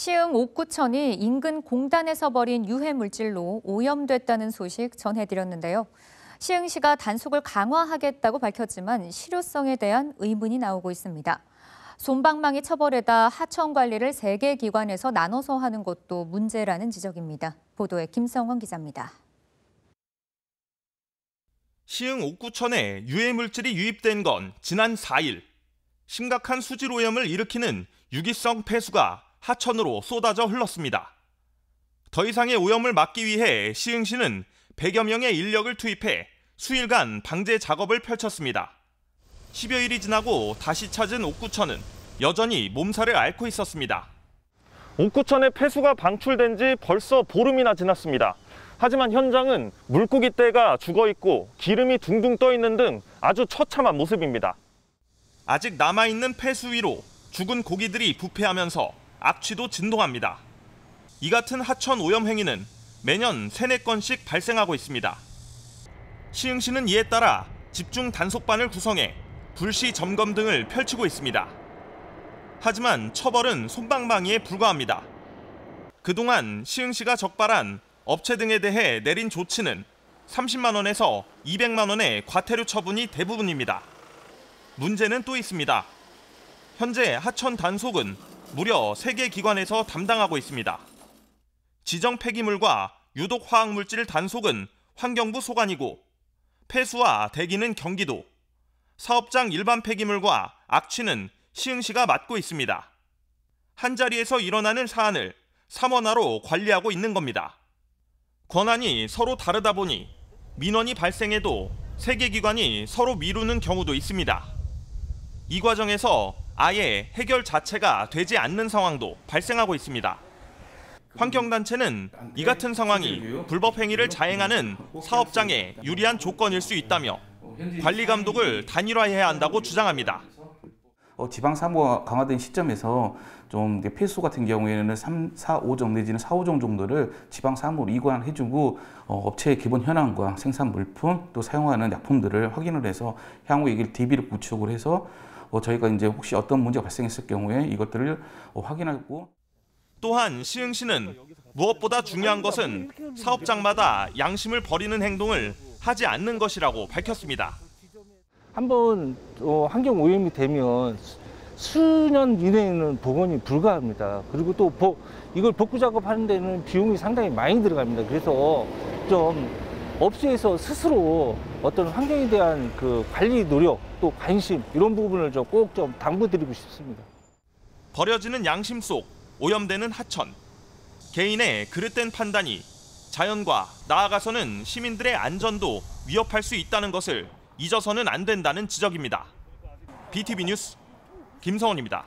시흥 옥구천이 인근 공단에서 버린 유해 물질로 오염됐다는 소식 전해드렸는데요. 시흥시가 단속을 강화하겠다고 밝혔지만 실효성에 대한 의문이 나오고 있습니다. 솜방망이 처벌에다 하천 관리를 3개 기관에서 나눠서 하는 것도 문제라는 지적입니다. 보도에 김성원 기자입니다. 시흥 옥구천에 유해 물질이 유입된 건 지난 4일. 심각한 수질 오염을 일으키는 유기성 폐수가 하천으로 쏟아져 흘렀습니다. 더 이상의 오염을 막기 위해 시흥시는 100여 명의 인력을 투입해 수일간 방제 작업을 펼쳤습니다. 10여일이 지나고 다시 찾은 옥구천은 여전히 몸살을 앓고 있었습니다. 옥구천의 폐수가 방출된 지 벌써 보름이나 지났습니다. 하지만 현장은 물고기 떼가 죽어있고 기름이 둥둥 떠있는 등 아주 처참한 모습입니다. 아직 남아있는 폐수 위로 죽은 고기들이 부패하면서 악취도 진동합니다. 이 같은 하천 오염 행위는 매년 3-4건씩 발생하고 있습니다. 시흥시는 이에 따라 집중 단속반을 구성해 불시 점검 등을 펼치고 있습니다. 하지만 처벌은 솜방망이에 불과합니다. 그동안 시흥시가 적발한 업체 등에 대해 내린 조치는 30만 원에서 200만 원의 과태료 처분이 대부분입니다. 문제는 또 있습니다. 현재 하천 단속은 무려 3개 기관에서 담당하고 있습니다. 지정 폐기물과 유독 화학물질 단속은 환경부 소관이고 폐수와 대기는 경기도, 사업장 일반 폐기물과 악취는 시흥시가 맡고 있습니다. 한자리에서 일어나는 사안을 3원화로 관리하고 있는 겁니다. 권한이 서로 다르다 보니 민원이 발생해도 3개 기관이 서로 미루는 경우도 있습니다. 이 과정에서 아예 해결 자체가 되지 않는 상황도 발생하고 있습니다. 환경단체는 이 같은 상황이 불법 행위를 자행하는 사업장에 유리한 조건일 수 있다며 관리 감독을 단일화해야 한다고 주장합니다. 지방 사무가 강화된 시점에서 좀 폐수 같은 경우에는 3, 4, 5종 내지는 4, 5종 정도를 지방 사무로 이관해주고 업체의 기본 현황과 생산 물품 또 사용하는 약품들을 확인을 해서 향후 이게 DB를 구축을 해서 저희가 이제 혹시 어떤 문제가 발생했을 경우에 이것들을 확인하고. 또한 시흥시는 무엇보다 중요한 것은 사업장마다 양심을 버리는 행동을 하지 않는 것이라고 밝혔습니다. 한번 환경 오염이 되면 수년 이내에는 복원이 불가합니다. 그리고 또 이걸 복구 작업하는 데는 비용이 상당히 많이 들어갑니다. 그래서 좀 업체에서 스스로 어떤 환경에 대한 그 관리 노력 또 관심 이런 부분을 꼭 좀 당부드리고 싶습니다. 버려지는 양심 속 오염되는 하천. 개인의 그릇된 판단이 자연과 나아가서는 시민들의 안전도 위협할 수 있다는 것을 잊어서는 안 된다는 지적입니다. BTV 뉴스 김성원입니다.